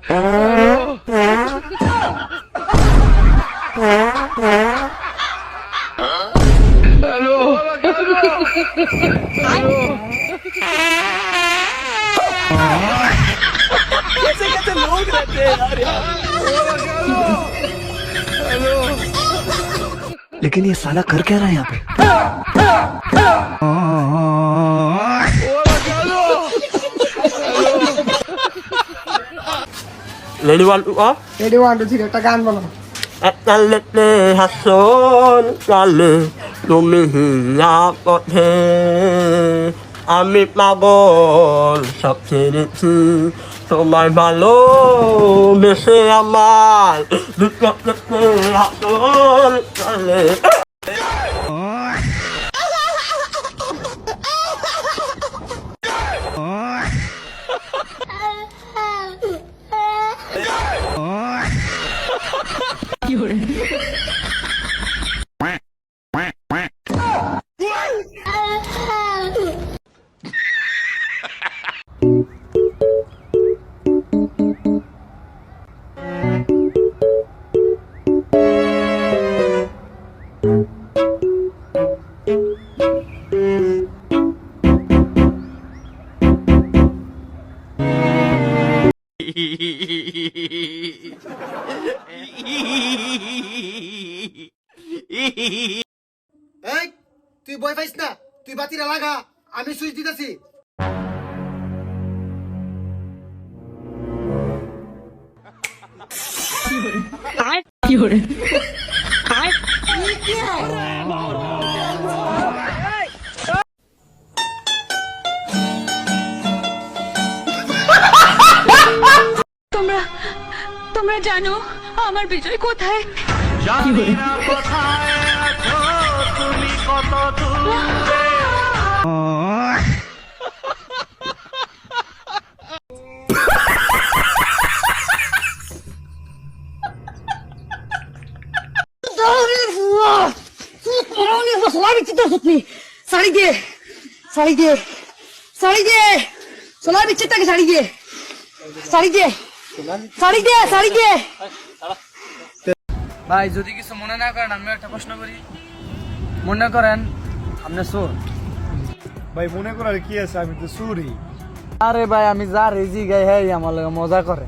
कैसे कैसे लोग रहते हैं यार लेकिन ये साला कर क्या रहा है यहाँ पे? Ready 1 2 3 রেডি 1 2 3 একটা গান বলো। Atalete hason kale তুমি হিয়া পথে আমি পাগল সব ছেড়েছি তোমায় ভালো বেশে আমার দুঃখতে হাসন কালে এই তুই ভয় পাইস না, তুই বাতিটা লাগা, আমি সুইচ দিতেছি। তোমরা তোমরা জানো আমার বিজয় কোথায়? জানি না কোথায় আছো তুমি কত দূরে শাড়ি দে, শাড়ি দে, শাড়ি দে, সোলার বিচ্ছিত থাকে, শাড়ি দে, শাড়ি দে, শাড়ি দে, শাড়ি দে। ভাই যদি কিছু মনে না করেন আমি একটা প্রশ্ন করি, মনে করেন আপনি চোর। ভাই মনে করার কি আছে, আমি তো চুরি। আরে ভাই আমি যা রেজি গাই হ্যাঁ আমার লগে মজা করে।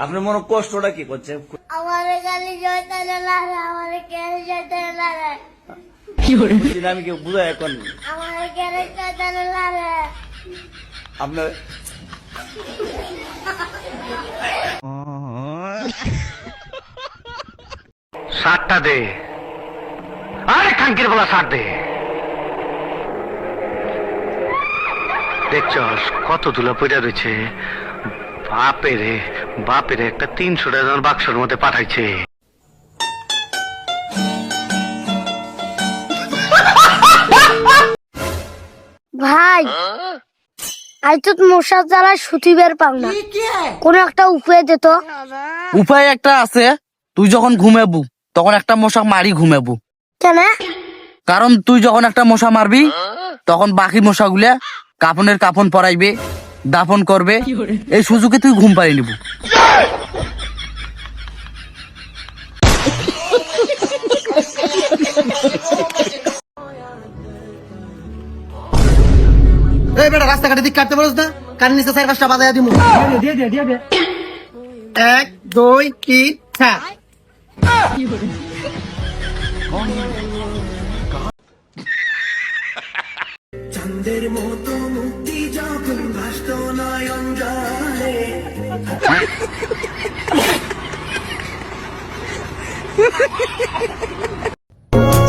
আপনার মনে কষ্টটা কি করছে? আমার গালি জয়তালে লাগে, আমার কেড়ে জয়তালে লাগে, আমি কেউ বুঝাই এখন আমার কেড়ে জয়তালে লাগে। আপনার শার্টটা দে, আরে খাঙ্কির বলা শার্ট দে। দেখছস কত ধুলা পড়ে রয়েছে। বাপেরে বাপেরে একটা 300 টাকা বাক্সের মধ্যে পাঠাইছে। ভাই আজ তো মশার জ্বালা সুতিবের পাও না, কোন একটা উপায় দে তো। উপায় একটা আছে, তুই যখন ঘুমাবু তখন একটা মশা মারি ঘুমাবু। কেন? কারণ তুই যখন একটা মশা মারবি তখন বাকি মশাগুলা কাফনের কাফন পরাইবে, দাফন করবে, এই সুযোগে তুই ঘুম পাড়িয়ে নিবু। এই বেটা রাস্তাঘাটে দিক কাটতে পারোস না, কান নিচে 4-5টা বাজায়া দিমু। দিয়ে দে দিয়ে দে। 1 2 3 4। চাঁদের মতো মুক্তি যখন ভাসত নয়ন জলে।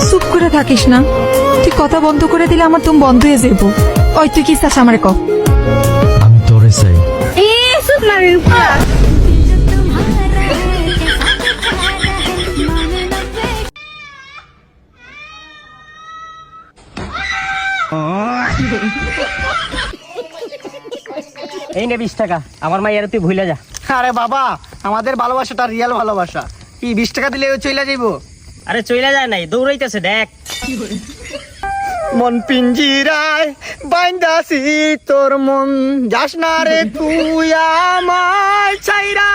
চুপ করে থাকিস না, তুই কথা বন্ধ করে দিলে আমার তুমি বন্ধ হয়ে যাবো। ওই তুই কি চাস আমারে ক? আমি তোরে চাই। চুপ না রে। এই নে 20 টাকা, আমার মাইয়ার তুই ভুলে যা। আরে বাবা, আমাদের ভালোবাসাটা রিয়েল ভালোবাসা। কি 20 টাকা দিলে ও চলে যাইবো? আরে চইলা যায় নাই, দৌড়াইতেছে দেখ। মন পিঞ্জিরায় বাইন্দাছি তোর মন, যাস না রে তুই আমায় ছাইরা।